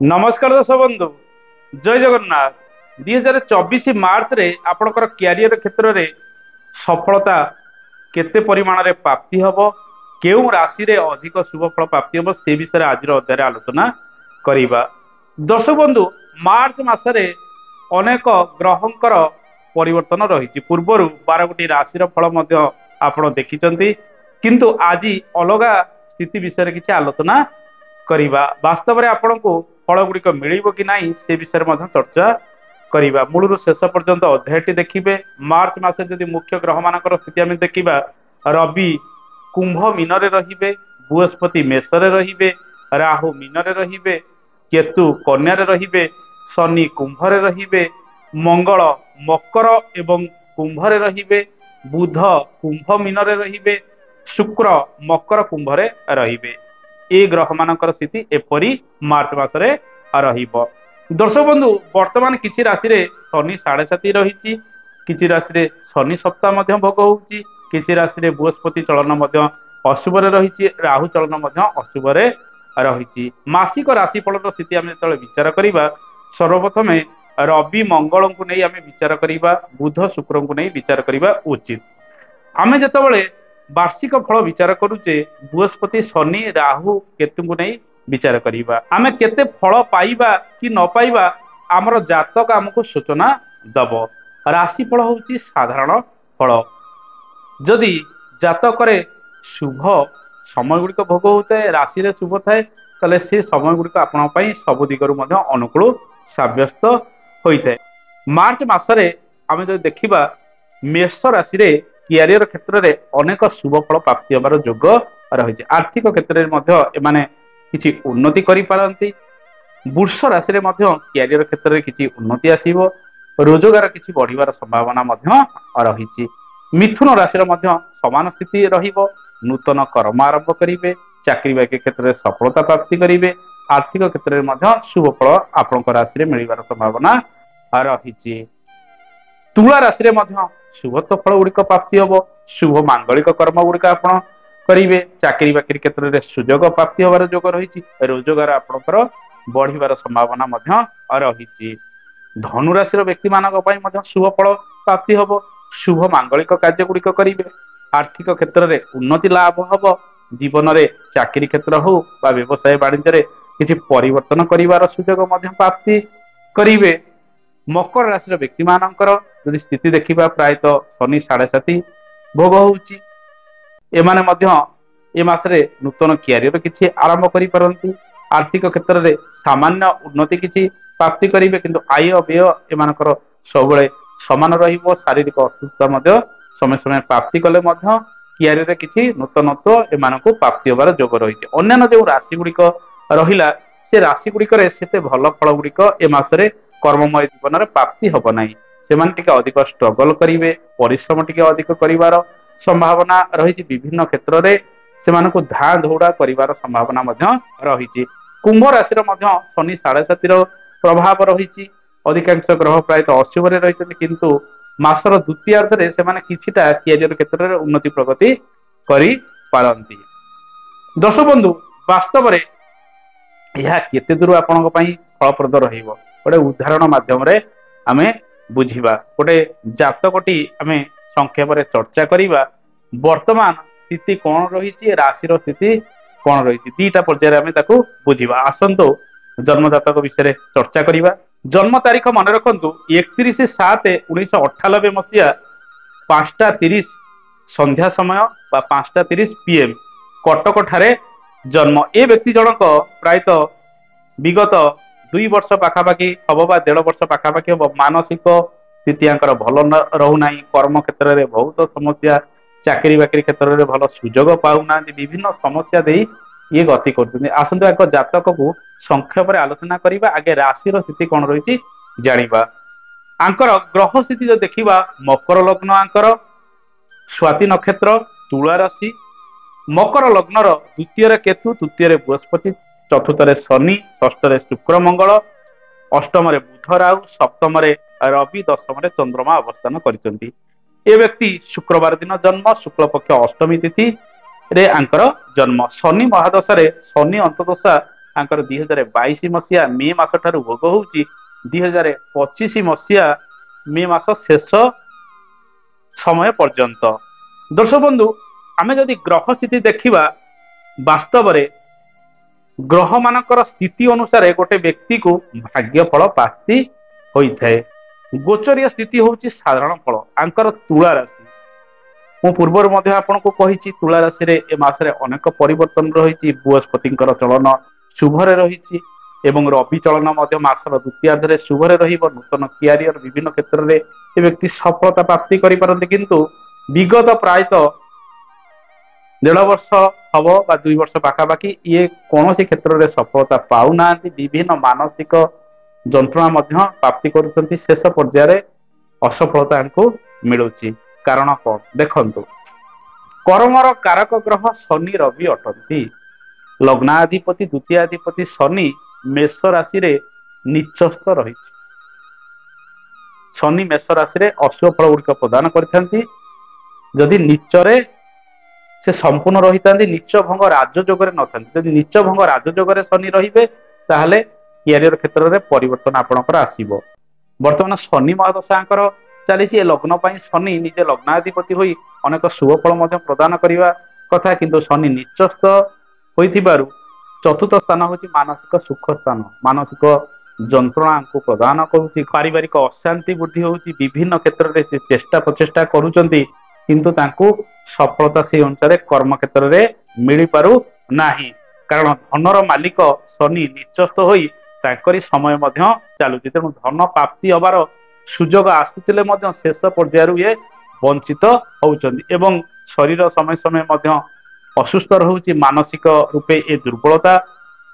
नमस्कार दर्शक बंधु जय जगन्नाथ 2024 मार्च रे आपणकर क्यारियर क्षेत्र में सफलता केते परिमाण रे प्राप्ति हबो केउ राशि रे अधिक शुभ फल प्राप्ति हबो से विषय आज अध्याय आलोचना करिबा। दर्शक बंधु मार्च मासरे अनेक ग्रहंकर परिवर्तन रही पूर्वर 12 गोटी राशि फल मध्य आपण देखिचंती किंतु आज अलगा स्थिति विषय किसी आलोचना करिबा। वास्तव में आपण को फल गुड़िक मिलिबो कि नाही से विषय में चर्चा करिबा। मूलरू शेष पर्यंत अध्यायटी देखिबे। मार्च मास जदि मुख्य ग्रह मानकर स्थिति आम देखिबा रवि कुंभ मीन रे रहिबे, बृहस्पति मेष रे रहिबे, राहु मीन रे रहिबे, केतु कन्या रे रहिबे, शनि कुंभ रे रहिबे, मंगल मकर एवं कुंभ रे रहिबे, बुध कुंभ मीन रे रहिबे, शुक्र मकर कुंभ रे रहिबे। ए ग्रह मानकर स्थिति एपरी मार्च मासरे रहिबो। दर्शक बंधु वर्तमान किछि राशि रे शनि 7.5 रही, किछि राशि रे शनि सप्ताह मध्य भोग होउची, किछि राशि रे बृहस्पति चलन मध्य अशुभ रे रही, राहु चलन मध्य अशुभ रे रही। मासिक राशिफल स्थिति आम जो विचार करिबा सर्वप्रथमे रवि मंगल को नहीं आम विचार करिबा, बुध शुक्र को नहीं विचार करिबा उचित। आमे जेतेबेले वार्षिक फल विचार करुचे बृहस्पति शनि राहु केतु को नहीं विचार करिबा। आमे केते फल पाइबा कि न पाइबा आमर जातक आमको सूचना दब। राशिफल होउची साधारण फल। जदि जातक रे शुभ समय गुड़िक भोग होता है, राशि रे शुभ थाए ताले से समय गुड़िक आपण पई सब दिगरु मध्य अनुकूल साब्यस्त होइते। मार्च मासरे आमे जो देखिबा मेष राशि रे क्यारियर क्षेत्र में अनेक शुभ फल प्राप्ति होबार योग रही। आर्थिक क्षेत्र में मध्य एमाने किछि उन्नति करि पारंती। वृष राशि रे मध्य क्यारियर क्षेत्र में किछि उन्नति आसीबो, रोजगार किछि बढ़िबार संभावना मध्य रही। मिथुन राशि रे मध्य समान स्थिति रहिबो, नूतन कर्म आरंभ करिवे, चाकरी बाकरी क्षेत्र में सफलता प्राप्ति करिवे। आर्थिक क्षेत्र में मध्य शुभ फल आपनक राशि रे मिलिबार संभावना रही। तुला राशि रे मध्य शुभ फल गुड़िक प्राप्ति हम, शुभ मांगलिक कर्म गुड़िक आपण करेंगे। चाकरी बाकरी क्षेत्र में सुजोग प्राप्ति होबार योग रही। रोजगार आपणकर बढ़िबार संभावना रही। धनु राशि व्यक्ति मानक शुभ फल प्राप्ति हम, शुभ मांगलिक कार्य गुड़िक करेंगे। आर्थिक क्षेत्र में उन्नति लाभ हम, जीवन में चाकरी क्षेत्र हो बा व्यवसाय वाणिज्य किसी परिवर्तन करिवार सुजोग प्राप्ति करेंगे। मकर राशि व्यक्ति मानकर यदि स्थिति देखिबा प्रायतः शनि 7.5 भोग होउची। एमाने मध्य ए मासरे नूतन क्यारियर किछि आरंभ करि परंती। आर्थिक क्षेत्र में सामान्य उन्नति किछि प्राप्ति करिवे, किंतु आय व्यय एमानकर सबले समान रहिबो। शारीरिक असुस्थता मध्य समय समय प्राप्ति कले मध्य क्यारियर किछि नूतनत्व एमानकु प्राप्ति होबार योग रहिছে। अन्यान्य जो राशि गुड़िक रहिला से राशि गुड़िक सेते भल फल गुड़िक ए मासरे कर्ममय जीवन में प्राप्ति हम ना। सेमाने टिके अधिक स्ट्रगल करिवे, परिश्रम टिके अधिक करिवार संभावना रही। विभिन्न क्षेत्र में सेमानकु धा दौड़ा करिवार संभावना मध्य रही। कुंभ राशि शनि 7.5 प्रभाव रही। अधिकांश ग्रह प्रायतः अशुभ रे रही, किंतु मासर द्वितीयार्धरे सेमाने किछिटा क्यारियर क्षेत्र में उन्नति प्रगति करि पारंती। दर्शक बंधु वास्तव में यह केते दूर आपनक पई फलप्रद रहिबो गोटे उदाहरण माध्यम रे आमे बुझिबा। गोटे जातकटी आमे संक्षेप रे चर्चा करिबा। वर्तमान स्थिति कोन रही, राशि स्थिति कोन रही, दीटा पर्याय आमे ताकू बुझिबा। आसंतो जन्म जातक विषय चर्चा करिबा। जन्म तारीख मन रखंतु 31/7/1998 मसिया 5:30 संध्या समय बा 5:30 PM कटक ठारे जन्म। ए व्यक्ति जनक प्रायतः विगत 2 वर्ष पाखापाखि हम बा 1.5 वर्ष पाखापाखि हम मानसिक स्थिति भल रहुना। कर्म क्षेत्र में बहुत समस्या, चाकरी बाकरी क्षेत्र में भल सुजोग पाऊना, विभिन्न समस्या दे ये गति कर। आसंतु जातक को संक्षेप में आलोचना करवा। आगे राशि स्थिति कौन रही जानिबा। आंकर ग्रह स्थिति जो देखिबा मकर लग्न, आंकर स्वाति नक्षत्र, तुला राशि। मकर लग्नर द्वितीय केतु, तृतीय बृहस्पति, चतुर्थ शनि, षष्ठ शुक्र मंगल, अष्टम बुध राहु, सप्तम रवि, दशम चंद्रमा अवस्थान करछंती। ए व्यक्ति शुक्रवार दिन जन्म, शुक्ल पक्ष अष्टमी तिथि रे आंकर जन्म। शनि महादशा रे शनि अंतदशा आंकर 2022 मसीहा मे मास ठारू भोग होउची 2025 मसीहा मे मास शेष समय पर्यंत। दर्शक बंधु आमे जदि ग्रह स्थिति देखिबा वास्तव रे ग्रह मानकर स्थिति अनुसार गोटे व्यक्ति को भाग्य फल प्राप्ति होइथाय। गोचरीय स्थिति होउची साधारण फल आंकर तुला राशि। मु पूर्वर मध्य आपनको कहिछि तुला राशि रे ए मासरे अनेक परिवर्तन रहिछि। बृहस्पतिंकर चलन शुभरे रहिछि एवं रवि चलन मध्य मासर द्वितीयार्ध रे शुभरे रहिबो। नूतन क्यारियर विभिन्न क्षेत्र रे ए व्यक्ति सफलता प्राप्ति करि पारନ୍ତି, किंतु विगत प्रायतः 1.5 वर्ष हब बा 2 वर्ष पाखापाखि ये कौन क्षेत्र में सफलता पाऊना। विभिन्न मानसिक जंत्रणा मध्य प्राप्ति करुछंती, शेष पर्याय असफलता को मिलुची। कारण कौन देखंतु, कर्मर कारक ग्रह शनि रवि अटंती। लग्नाधिपति द्वितीयाधिपति शनि मेष राशि रे निचस्थ रही। शनि मेष राशि रे अशुभ फल गुड़िक प्रदान करथंती। जदि नीचरे से संपूर्ण रही था, नीच भंग राजयोगे न था। जब नीच भंग राजयोगे शनि रे ताहले क्यारियर क्षेत्र में परिवर्तन आपणकर आसीबो। वर्तमान शनि महादशा चली लग्न पर शनि निजे लग्नाधिपति होई अनेक शुभ फल मध्य प्रदान करने कथा, किंतु शनि निचस्थ होइथिबारु चतुर्थ स्थान होची मानसिक सुख स्थान। मानसिक जंत्रणा को प्रदान करुच्ची। पारिवारिक अशांति वृद्धि होची। विभिन्न क्षेत्र में से चेष्टा प्रचेष्टा करुचंती, किंतु तांकू सफलता से अनुसार कर्म क्षेत्र में मिल पारु नाही। कारण धनर मालिक शनि निचस्थ होई तांकरी समय मध्य चालुची। तेणु धन प्राप्ति हबार सुजोग आसुतिले मध्य शेष पर्यायरु ये वंचित होउचंदी एवं शरीर समय समय मध्य असुस्थ रहुची। मानसिक रूपे ए दुर्बलता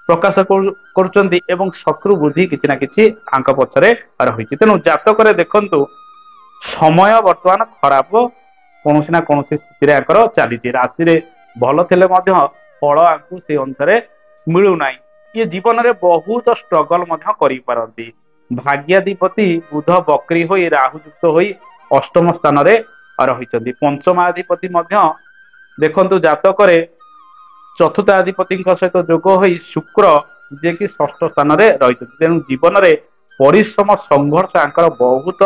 प्रकाश करुचंदी एवं शत्रु बुद्धि किछि ना किछि आंक पछरे रहिछि। तेणु जातकरे देखंतु समय वर्तमान खराब कौन ना कौन स्थिति आंकर चली। राशि रे भल थिले मध्य फल आंकु से अनुसार मिलू नाही। ये जीवन रे बहुत स्ट्रगल मध्य करि पारंती। भाग्याधिपति बुध बकरी होई राहु युक्त होई अष्टम स्थान रे रहिचंदी। पंचमाधिपति मध्य देखंतु जातकरे चतुर्थाधिपति सहित जोग होई शुक्र जे कि षष्ठ स्थान रे रहिचंदी। तेणु जीवन रे परिश्रम संघर्ष आंकर बहुत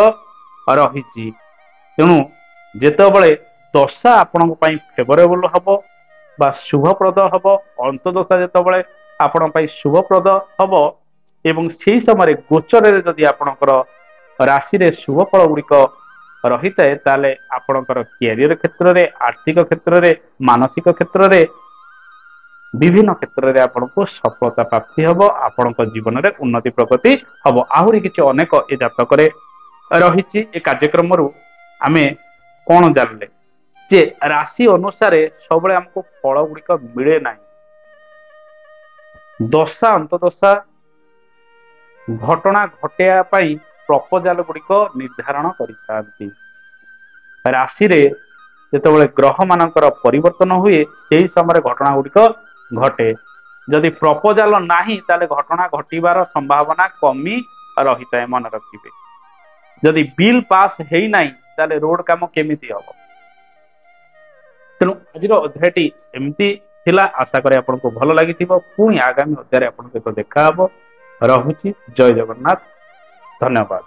रहिछि। तेणु जेतेबळे दशा आपण फेवरेबल हब बा शुभप्रद हब, अंतदशा जेतेबळे आपण शुभप्रद हब एवं से समय गोचर जदि आपणकर राशि रे शुभ फल गुड़िक रही थाए ताले आपणकर कैरियर क्षेत्र में, आर्थिक क्षेत्र में, मानसिक क्षेत्र में, विभिन्न क्षेत्र में आपको सफलता प्राप्ति हब। आपण जीवन में उन्नति प्रगति हब। आहरी किछि अनेक ए जातक रही। ए कार्यक्रम आमे कौन जानले जे राशि अनुसार सब हमको फल गुड़िक मिले ना। दशा अंतदशा घटना घटेया प्रपोजाल गुड़िक निर्धारण करिथांती। राशि रे जेतेबेले ग्रह मानकर परिवर्तन हुए से समय घटना गुड़िक घटे। जदि प्रपोजाल नाही ताले घटना घटिबार संभावना कमी रही थाए। मन रखिबे, जदि बिल पास हेई नाही ताले रोड काम केमिति हबो। तेणु आज अध्यायटी एमती थिला। आशा करे आपको भल लगी। पुणी आगामी अध्याय आपको देखा हबो। रहुची। जय जगन्नाथ। धन्यवाद।